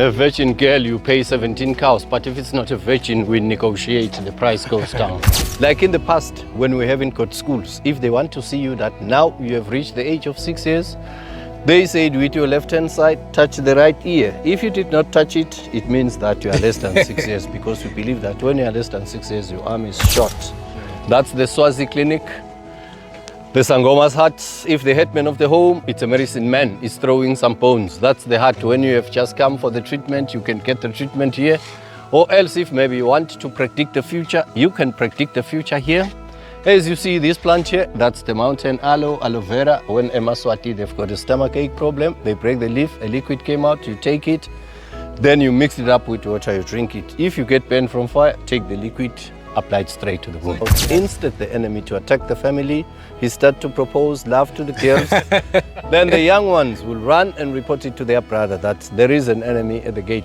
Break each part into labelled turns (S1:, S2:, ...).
S1: A virgin girl, you pay 17 cows, but if it's not a virgin, we negotiate, the price goes down. Like in the past, when we haven't got schools, if they want to see you that now you have reached the age of 6 years, they said with your left-hand side, touch the right ear. If you did not touch it, it means that you are less than 6 years, because we believe that when you are less than 6 years, your arm is short. That's the Swazi clinic. The Sangoma's hut, if the headman of the home, it's a medicine man, is throwing some bones. That's the hut. When you have just come for the treatment, you can get the treatment here. Or else, if maybe you want to predict the future, you can predict the future here. As you see this plant here, that's the mountain aloe vera. When Eswatini, they've got a stomachache problem, they break the leaf, a liquid came out, you take it, then you mix it up with water, you drink it. If you get pain from fire, take the liquid, apply it straight to the wound. Instant the enemy to attack the family, he start to propose love to the girls. Then the young ones will run and report it to their brother that there is an enemy at the gate.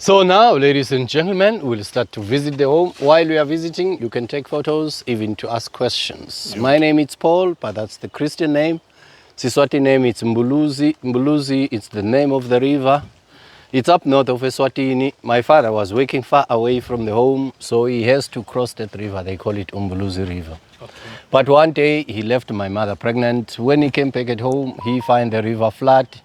S1: So now, ladies and gentlemen, we'll start to visit the home. While we are visiting, you can take photos, even to ask questions. Yeah. My name is Paul, but that's the Christian name. Eswatini name is Mbuluzi. Mbuluzi, it's the name of the river. It's up north of Eswatini. My father was working far away from the home, so he has to cross that river. They call it Mbuluzi River. Okay. But one day, he left my mother pregnant. When he came back at home, he found the river flat.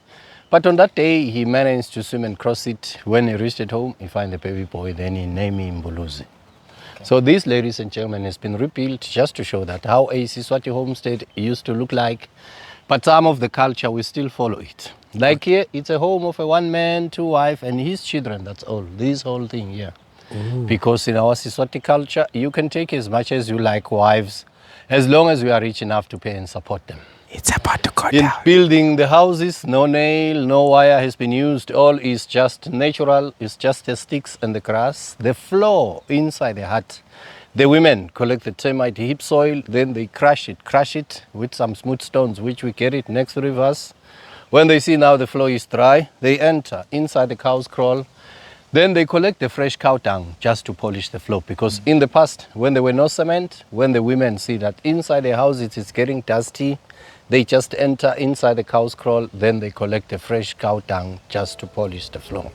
S1: But on that day, he managed to swim and cross it. When he reached at home, he found the baby boy, then he named him Mbuluzi. Okay. So this, ladies and gentlemen, has been rebuilt just to show that how a Siswati homestead used to look like. But some of the culture, we still follow it. Like here, it's a home of a one man, two wife, and his children, that's all. This whole thing here. Ooh. Because in our Siswati culture, you can take as much as you like wives, as long as we are rich enough to pay and support them.
S2: It's about to go
S1: in
S2: down.
S1: Building the houses, no nail, no wire has been used. All is just natural. It's just the sticks and the grass. The floor inside the hut, the women collect the termite heap soil, then they crush it with some smooth stones, which we carry next to rivers. When they see now the floor is dry, they enter inside the cow's kraal. Then they collect the fresh cow dung just to polish the floor. Because in the past, when there were no cement, when the women see that inside the house it is getting dusty, they just enter inside the cow's kraal, then they collect the fresh cow dung just to polish the floor.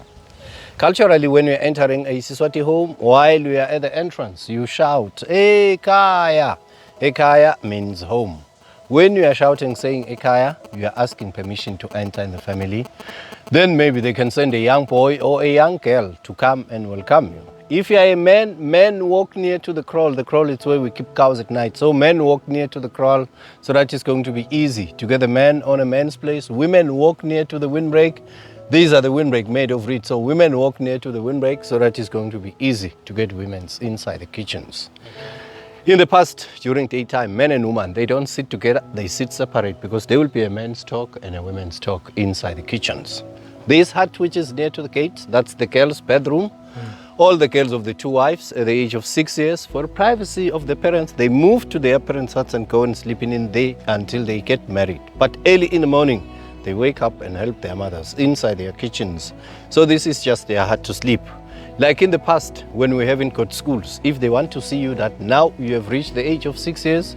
S1: Culturally, when you're entering a Siswati home, while you are at the entrance, you shout, Ekaya. Ekaya means home. When you are shouting, saying Ekaya, you are asking permission to enter in the family. Then maybe they can send a young boy or a young girl to come and welcome you. If you are a man, men walk near to the kraal. The kraal is where we keep cows at night. So men walk near to the kraal, so that is going to be easy to get a man on a man's place. Women walk near to the windbreak. These are the windbreak made of reed. So women walk near to the windbreak, so that is going to be easy to get women inside the kitchens. In the past, during daytime, men and women, they don't sit together, they sit separate, because there will be a man's talk and a woman's talk inside the kitchens. This hut, which is near to the gate, that's the girl's bedroom. All the girls of the two wives at the age of 6 years, for privacy of the parents, they move to their parents' huts and go and sleep in there until they get married. But early in the morning, they wake up and help their mothers inside their kitchens. So this is just their hut to sleep. Like in the past, when we haven't got schools, if they want to see you that now you have reached the age of 6 years,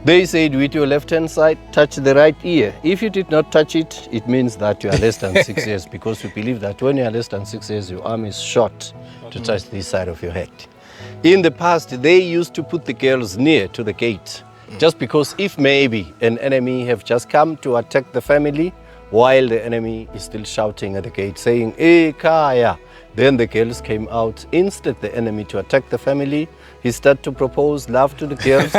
S1: they said with your left-hand side, touch the right ear. If you did not touch it, it means that you are less than 6 years, because we believe that when you are less than 6 years, your arm is short to touch this side of your head. In the past, they used to put the girls near to the gate, just because if maybe an enemy have just come to attack the family, while the enemy is still shouting at the gate, saying, "Eh, Kaya." Then the girls came out. Instead, the enemy to attack the family, he started to propose love to the girls.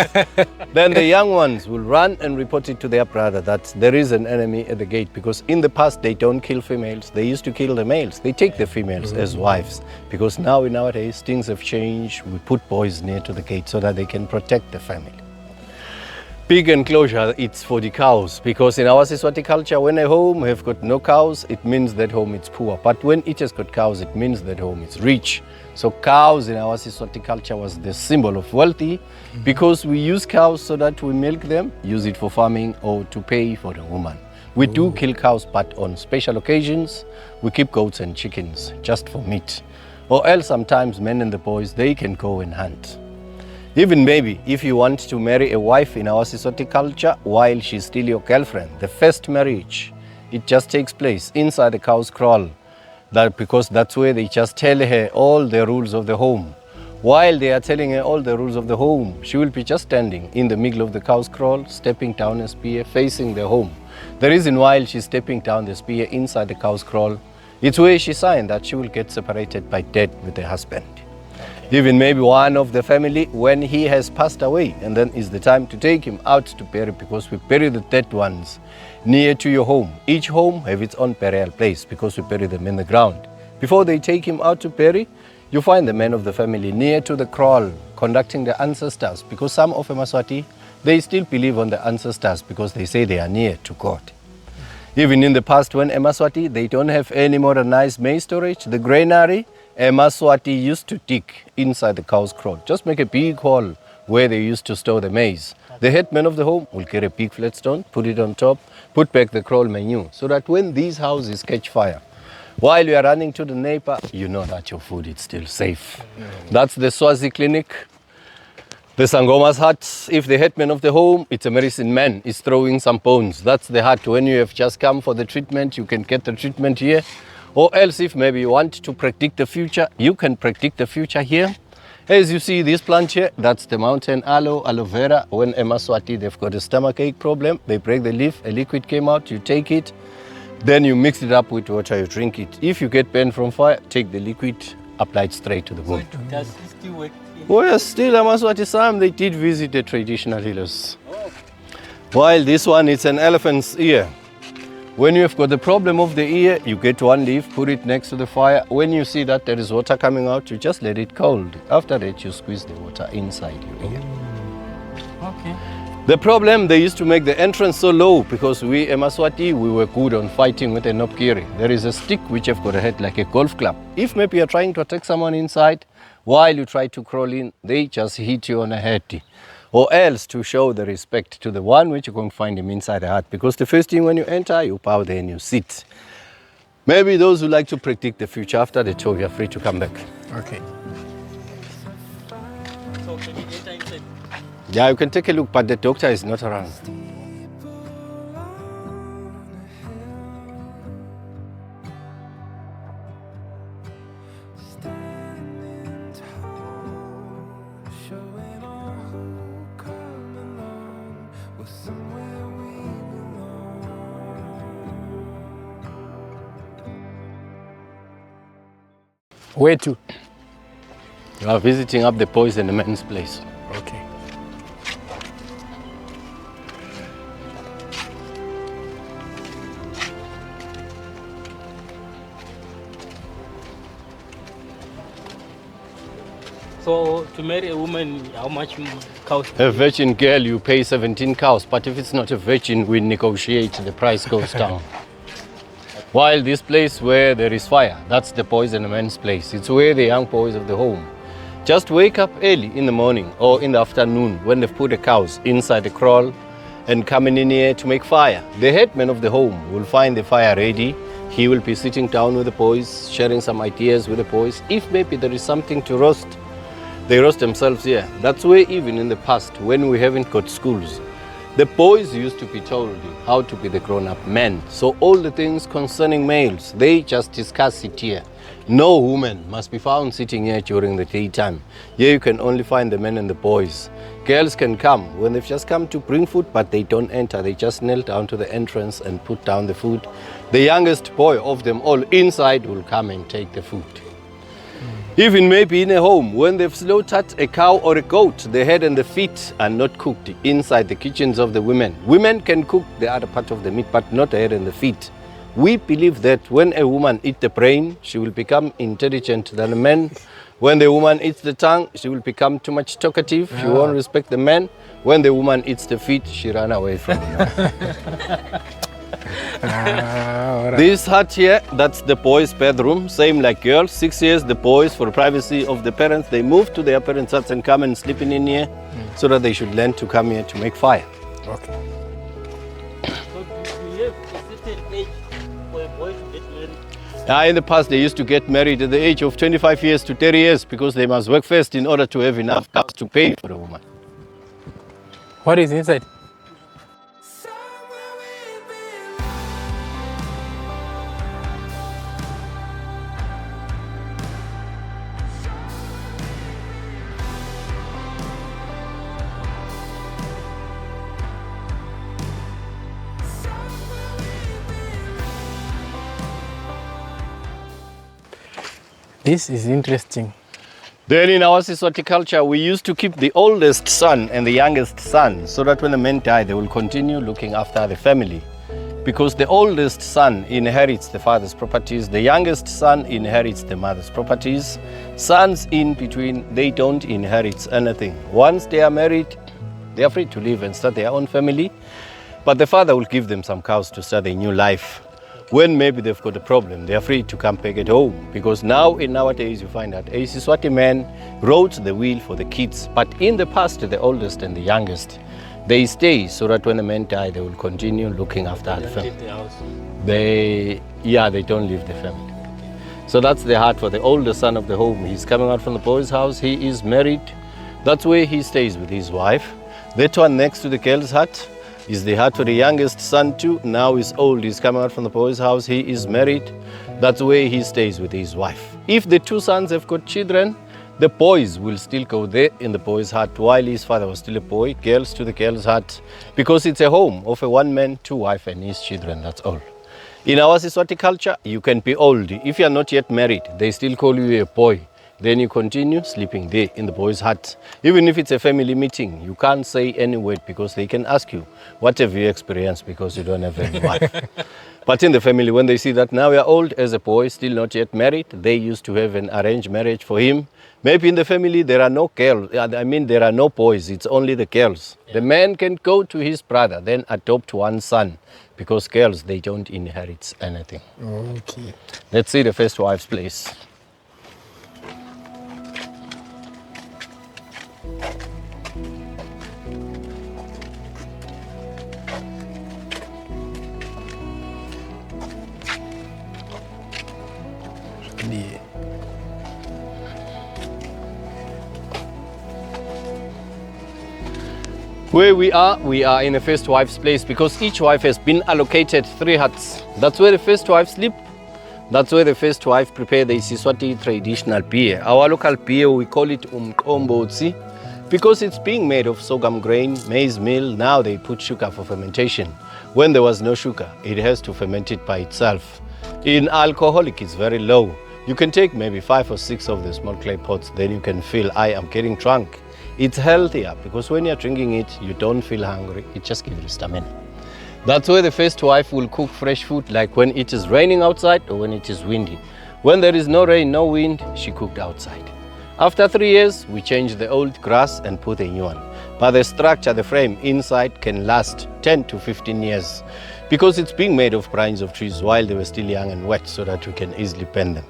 S1: Then the young ones will run and report it to their brother that there is an enemy at the gate, because in the past they don't kill females. They used to kill the males. They take the females as wives, because nowadays things have changed. We put boys near to the gate so that they can protect the family. Big enclosure, it's for the cows, because in our Eswatini culture, when a home have got no cows, it means that home is poor. But when it has got cows, it means that home is rich. So cows in our Eswatini culture was the symbol of wealthy, because we use cows so that we milk them, use it for farming or to pay for the woman. We do kill cows, but on special occasions, we keep goats and chickens just for meat. Or else sometimes men and the boys, they can go and hunt. Even maybe if you want to marry a wife in our Eswatini culture while she's still your girlfriend, the first marriage, it just takes place inside the cow's kraal. Because that's where they just tell her all the rules of the home. While they are telling her all the rules of the home, she will be just standing in the middle of the cow's kraal, stepping down a spear, facing the home. The reason why she's stepping down the spear inside the cow's kraal, it's where she signed that she will get separated by death with her husband. Even maybe one of the family, when he has passed away, and then is the time to take him out to bury, because we bury the dead ones near to your home. Each home have its own burial place, because we bury them in the ground. Before they take him out to bury, you find the men of the family near to the kraal conducting the ancestors, because some of Eswatini, they still believe on the ancestors because they say they are near to God. Even in the past, when Eswatini, they don't have any modernized maize storage, the granary, Eswatini used to dig inside the cow's kraal. Just make a big hole where they used to store the maize. The headman of the home will get a big flat stone, put it on top, put back the kraal menu, so that when these houses catch fire, while you are running to the neighbor, you know that your food is still safe. That's the Swazi clinic. The Sangoma's hut, if the headman of the home, it's a medicine man, is throwing some bones. That's the hut. When you have just come for the treatment, you can get the treatment here. Or else, if maybe you want to predict the future, you can predict the future here. As you see this plant here, that's the mountain aloe vera. When Eswatini, they've got a stomachache problem, they break the leaf, a liquid came out, you take it, then you mix it up with water, you drink it. If you get burn from fire, take the liquid, apply it straight to the wound.
S2: Does it still work?
S1: Well, still, Eswatini, some they did visit the traditional healers. While this one, it's an elephant's ear. When you've got the problem of the ear, you get one leaf, put it next to the fire. When you see that there is water coming out, you just let it cold. After that, you squeeze the water inside your ear.
S2: Okay.
S1: The problem, they used to make the entrance so low, because we, Eswatini, we were good on fighting with a nopkiri. There is a stick which have got a head like a golf club. If maybe you're trying to attack someone inside, while you try to crawl in, they just hit you on the head. Or else to show the respect to the one which you're going to find him inside the hut. Because the first thing when you enter, you bow there and you sit. Maybe those who like to predict the future after the tour, you're free to come back.
S2: Okay. So can you enter inside?
S1: Yeah, you can take a look, but the doctor is not around.
S2: Where to?
S1: You are visiting up the boys and the men's place.
S2: Okay. So to marry a woman, how much cows?
S1: A virgin girl, you pay 17 cows, but if it's not a virgin, we negotiate, the price goes down. While this place where there is fire, that's the boys and the men's place. It's where the young boys of the home just wake up early in the morning or in the afternoon when they've put the cows inside the kraal and coming in here to make fire. The headman of the home will find the fire ready. He will be sitting down with the boys, sharing some ideas with the boys. If maybe there is something to roast, they roast themselves here. That's where even in the past, when we haven't got schools, The boys used to be told how to be the grown-up men. So all the things concerning males, they just discuss it here. No woman must be found sitting here during the daytime. Here you can only find the men and the boys. Girls can come when they've just come to bring food, but they don't enter. They just kneel down to the entrance and put down the food. The youngest boy of them all inside will come and take the food. Even maybe in a home, when they've slaughtered a cow or a goat, the head and the feet are not cooked inside the kitchens of the women. Women can cook the other part of the meat, but not the head and the feet. We believe that when a woman eats the brain, she will become intelligent than a man. When the woman eats the tongue, she will become too much talkative. She won't respect the man. When the woman eats the feet, she run away from him. This hut here, that's the boys' bedroom, same like girls. 6 years, the boys, for privacy of the parents, they move to their parents' huts and come and sleep in here so that they should learn to come here to make fire.
S2: Okay. So do you have a certain age for a boy to get married?
S1: In the past, they used to get married at the age of 25 years to 30 years because they must work first in order to have enough cash to pay for a woman.
S3: What is inside? This is interesting.
S1: Then in our Eswatini culture, we used to keep the oldest son and the youngest son so that when the men die, they will continue looking after the family. Because the oldest son inherits the father's properties, the youngest son inherits the mother's properties. Sons in between, they don't inherit anything. Once they are married, they are free to live and start their own family. But the father will give them some cows to start a new life. When maybe they've got a problem, they are free to come back at home. Because now, in nowadays, you find that a Siswati man wrote the will for the kids. But in the past, the oldest and the youngest, they stay so that when the men die, they will continue looking after the family.
S2: Leave the house.
S1: They don't leave the family. So that's the heart for the older son of the home. He's coming out from the boy's house. He is married. That's where he stays with his wife. That one next to the girl's hut is the hut for the youngest son too. Now he's old. He's coming out from the boy's house. He is married. That's where he stays with his wife. If the two sons have got children, the boys will still go there in the boy's hut while his father was still a boy. Girls to the girl's hut, because it's a home of a one man, two wife and his children. That's all. In our Siswati culture, you can be old. If you are not yet married, they still call you a boy. Then you continue sleeping there in the boy's hut. Even if it's a family meeting, you can't say any word because they can ask you, what have you experienced, because you don't have any wife. But in the family, when they see that now you're old as a boy, still not yet married, they used to have an arranged marriage for him. Maybe in the family there are no girls, there are no boys, it's only the girls. The man can go to his brother, then adopt one son, because girls, they don't inherit anything.
S3: Okay.
S1: Let's see the first wife's place.
S3: Yeah.
S1: Where we are in the first wife's place because each wife has been allocated 3 huts. That's where the first wife sleep. That's where the first wife prepare the Siswati traditional beer. Our local beer, we call it umqombotsi because it's being made of sorghum grain, maize meal. Now they put sugar for fermentation. When there was no sugar, it has to ferment it by itself. In alcoholic, it's very low. You can take maybe 5 or 6 of the small clay pots, then you can feel, I am getting drunk. It's healthier because when you're drinking it, you don't feel hungry. It just gives you stamina. That's where the first wife will cook fresh food, like when it is raining outside or when it is windy. When there is no rain, no wind, she cooked outside. After 3 years, we change the old grass and put a new one. But the structure, the frame inside can last 10 to 15 years because it's being made of branches of trees while they were still young and wet so that we can easily bend them.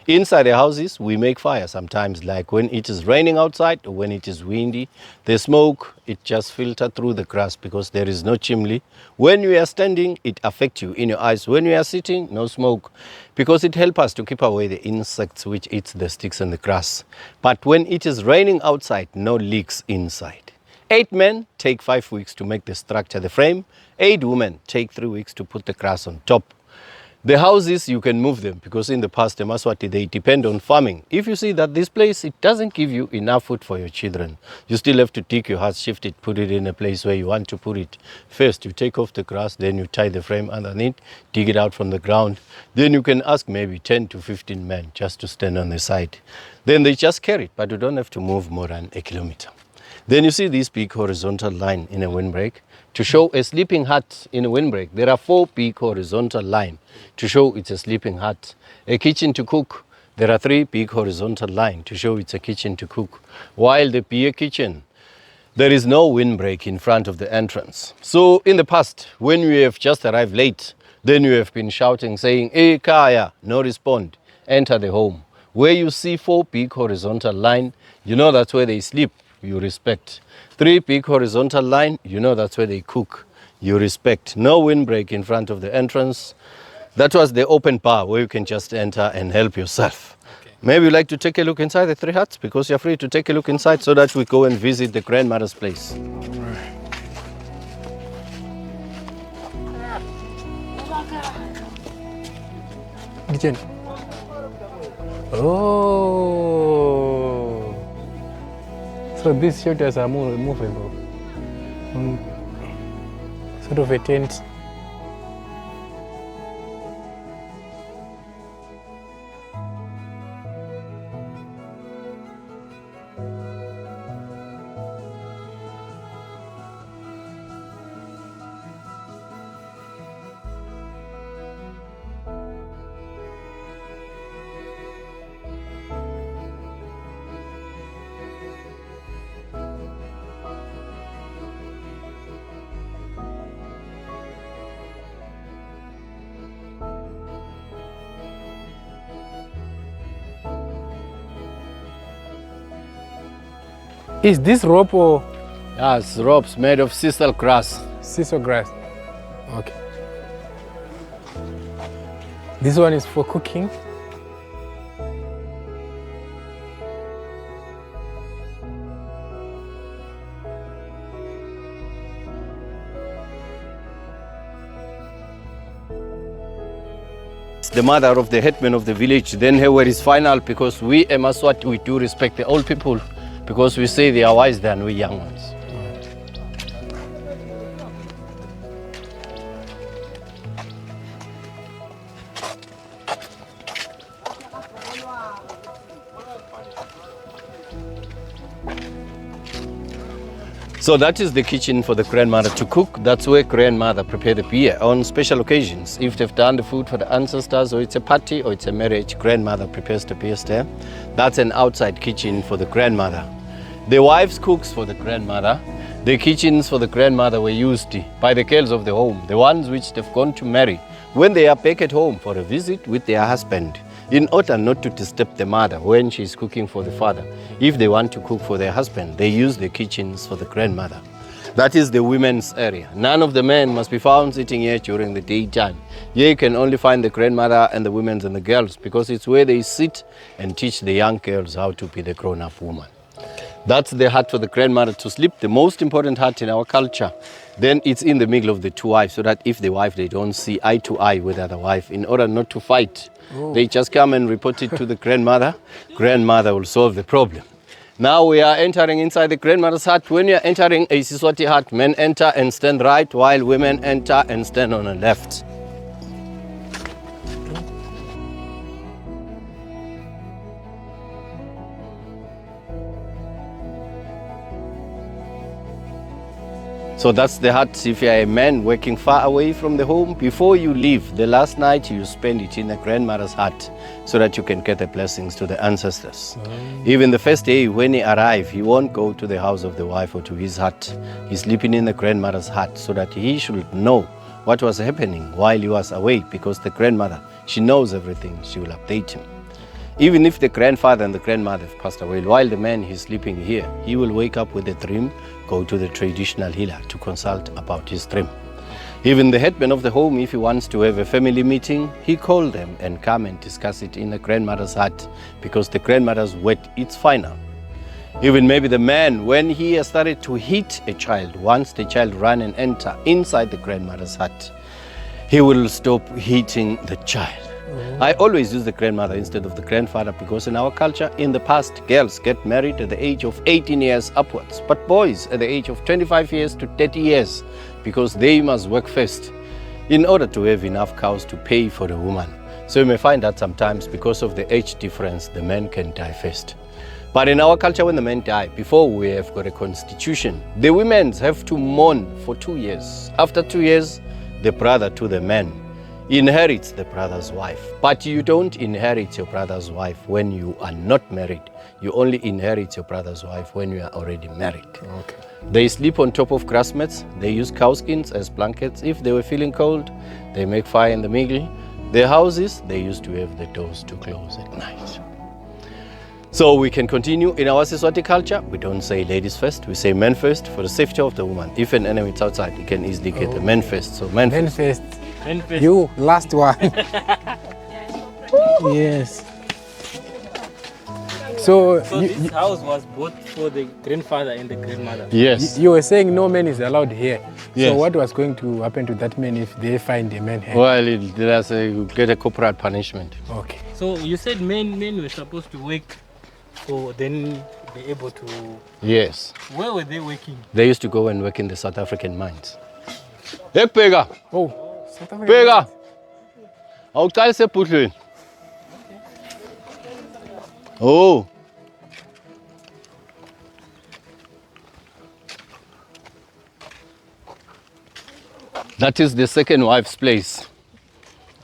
S1: Inside the houses, we make fire sometimes, like when it is raining outside or when it is windy. The smoke, it just filters through the grass because there is no chimney. When you are standing, it affects you in your eyes. When you are sitting, no smoke, because it helps us to keep away the insects which eat the sticks and the grass. But when it is raining outside, no leaks inside. 8 men take 5 weeks to make the structure, the frame. 8 women take 3 weeks to put the grass on top. The houses, you can move them because in the past, the Eswatini, they depend on farming. If you see that this place, it doesn't give you enough food for your children, you still have to dig your house, shift it, put it in a place where you want to put it. First, you take off the grass, then you tie the frame underneath, dig it out from the ground. Then you can ask maybe 10 to 15 men just to stand on the side. Then they just carry it, but you don't have to move more than a kilometer. Then you see this big horizontal line in a windbreak. To show a sleeping hut in a windbreak, there are 4 big horizontal lines to show it's a sleeping hut. A kitchen to cook, there are 3 big horizontal lines to show it's a kitchen to cook. While the beer kitchen, there is no windbreak in front of the entrance. So in the past, when you have just arrived late, then you have been shouting, saying, "Hey, Kaya," no respond, enter the home. Where you see 4 big horizontal lines, you know that's where they sleep, you respect. 3 big horizontal line, you know that's where they cook, you respect. No windbreak in front of the entrance. That was the open bar where you can just enter and help yourself. Okay. Maybe you'd like to take a look inside the 3 huts because you're free to take a look inside so that we go and visit the grandmother's place.
S3: Kitchen. Oh. So these shelters are movable. Sort of a tent. Is this rope or
S1: Yes, ropes made of sisal grass.
S3: sisal grass? Okay. This one is for cooking.
S1: The mother of the headman of the village, then her word is final because we Eswatini, we do respect the old people because we say they are wise than we young ones. So that is the kitchen for the grandmother to cook. That's where grandmother prepare the beer on special occasions. If they've done the food for the ancestors or it's a party or it's a marriage, grandmother prepares the beer there. That's an outside kitchen for the grandmother. The wives cooks for the grandmother. The kitchens for the grandmother were used by the girls of the home, the ones which they've gone to marry, when they are back at home for a visit with their husband, in order not to disturb the mother when she's cooking for the father. If they want to cook for their husband, they use the kitchens for the grandmother. That is the women's area. None of the men must be found sitting here during the daytime. Here you can only find the grandmother and the women and the girls because it's where they sit and teach the young girls how to be the grown-up woman. That's the hut for the grandmother to sleep, the most important hut in our culture. Then it's in the middle of the 2 wives so that if the wife, they don't see eye to eye with the other wife in order not to fight. They just come and report it to the grandmother. Grandmother will solve the problem. Now we are entering inside the grandmother's hut. When you are entering a Siswati hut, men enter and stand right while women enter and stand on the left. So that's the hut if you are a man working far away from the home. Before you leave, the last night you spend it in the grandmother's hut so that you can get the blessings to the ancestors. Even the first day when he arrives, he won't go to the house of the wife or to his hut. He's sleeping in the grandmother's hut so that he should know what was happening while he was away because the grandmother, she knows everything. She will update him. Even if the grandfather and the grandmother have passed away, while the man is sleeping here, he will wake up with a dream, go to the traditional healer to consult about his dream. Even the headman of the home, if he wants to have a family meeting, he calls them and come and discuss it in the grandmother's hut because the grandmother's word, it's final. Even maybe the man, when he has started to hit a child, once the child run and enter inside the grandmother's hut, he will stop hitting the child. I always use the grandmother instead of the grandfather because in our culture, in the past, girls get married at the age of 18 years upwards, but boys at the age of 25 years to 30 years because they must work first in order to have enough cows to pay for the woman. So you may find that sometimes because of the age difference, the men can die first. But in our culture, when the men die, before we have got a constitution, the women have to mourn for 2 years. After 2 years, the brother to the man inherits the brother's wife. But you don't inherit your brother's wife when you are not married. You only inherit your brother's wife when you are already married.
S3: Okay.
S1: They sleep on top of grass mats. They use cow skins as blankets. If they were feeling cold, they make fire in the middle. Their houses, they used to have the doors to close at night. So we can continue. In our Eswatini culture, we don't say ladies first, we say men first for the safety of the woman. If an enemy is outside, you can easily get the men first. So men
S3: Men
S1: first.
S3: first.
S2: Men first.
S3: You, last one. Yes. So,
S2: So this house was bought for the grandfather and the grandmother.
S1: Yes.
S3: you were saying no man is allowed here.
S1: Yes.
S3: So what was going to happen to that man if they find a man here?
S1: Well, you get a corporal punishment.
S3: Okay.
S2: So you said men were supposed to work for then be able to.
S1: Yes.
S2: Where were they working?
S1: They used to go and work in the South African mines. Hey, Pega!
S3: Oh, South Africa.
S1: Pega! Awuqala sebhudlweni. Oh. That is the second wife's place.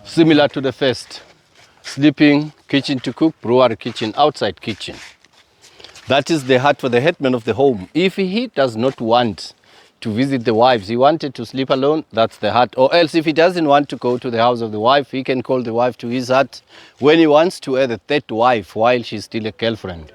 S1: Similar to the first. Sleeping, kitchen to cook, brewery kitchen, outside kitchen. That is the hut for the headman of the home. If he does not want to visit the wives, he wanted to sleep alone, that's the hut. Or else if he doesn't want to go to the house of the wife, he can call the wife to his hut. When he wants to add a third wife while she's still a girlfriend,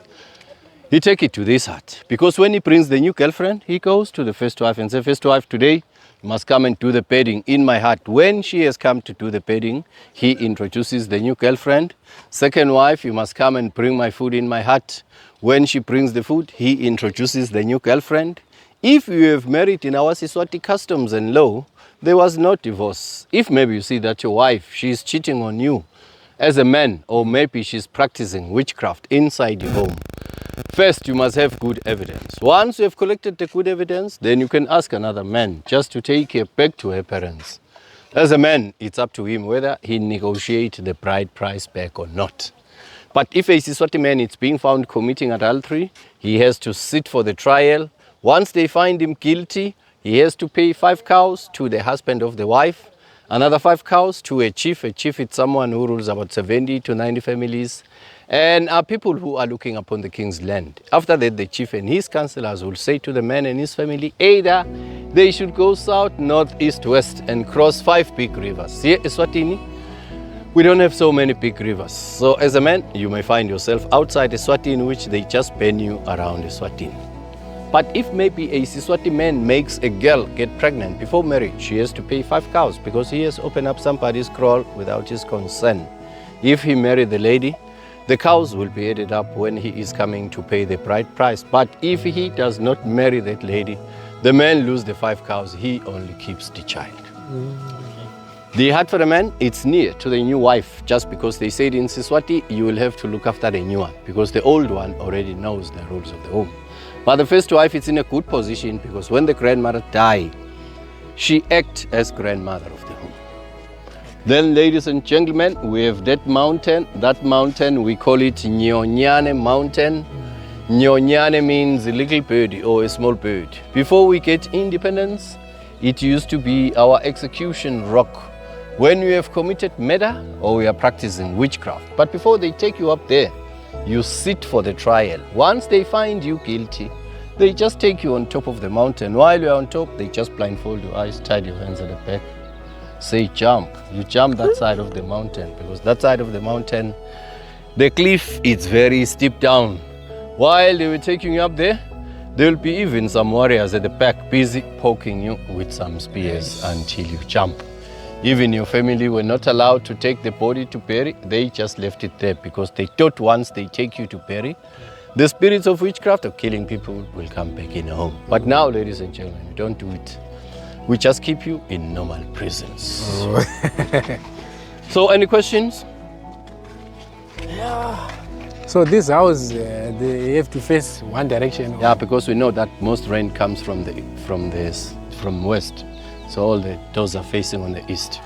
S1: he take it to this hut. Because when he brings the new girlfriend, he goes to the first wife and says, first wife, today you must come and do the bedding in my hut. When she has come to do the bedding, he introduces the new girlfriend. Second wife, you must come and bring my food in my hut. When she brings the food, he introduces the new girlfriend. If you have married in our Eswatini customs and law, there was no divorce. If maybe you see that your wife, she is cheating on you as a man, or maybe she's practicing witchcraft inside your home, first you must have good evidence. Once you have collected the good evidence, then you can ask another man just to take her back to her parents. As a man, it's up to him whether he negotiates the bride price back or not. But if a Eswatini man is being found committing adultery, he has to sit for the trial. Once they find him guilty, he has to pay 5 cows to the husband of the wife, another 5 cows to a chief. A chief is someone who rules about 70 to 90 families, and are people who are looking upon the king's land. After that, the chief and his councillors will say to the man and his family, either they should go south, north, east, west, and cross 5 big rivers. Here, Eswatini, we don't have so many big rivers. So as a man, you may find yourself outside Eswatini, in which they just ban you around Eswatini. But if maybe a Eswatini man makes a girl get pregnant before marriage, she has to pay 5 cows because he has opened up somebody's kraal without his consent. If he married the lady, the cows will be added up when he is coming to pay the bride price. But if he does not marry that lady, the man loses the 5 cows, he only keeps the child. The hut for the man, it's near to the new wife, just because they said in Eswatini, you will have to look after the new one, because the old one already knows the rules of the home. But the first wife is in a good position, because when the grandmother died, she acts as grandmother of the home. Then, ladies and gentlemen, we have that mountain. That mountain, we call it Nyonyane Mountain. Nyonyane means a little bird or a small bird. Before we get independence, it used to be our execution rock. When we have committed murder or we are practicing witchcraft. But before they take you up there, you sit for the trial. Once they find you guilty, they just take you on top of the mountain. While you're on top, they just blindfold your eyes, tie your hands at the back, say jump. You jump that side of the mountain, because that side of the mountain, the cliff is very steep down. While they were taking you up there, there will be even some warriors at the back busy poking you with some spears until you jump. Even your family were not allowed to take the body to bury. They just left it there because they thought once they take you to bury, the spirits of witchcraft or killing people will come back in home. But now, ladies and gentlemen, we don't do it. We just keep you in normal prisons. So, any questions?
S3: So this house, they have to face one direction.
S1: Yeah, because we know that most rain comes from west. So all the doors are facing on the east.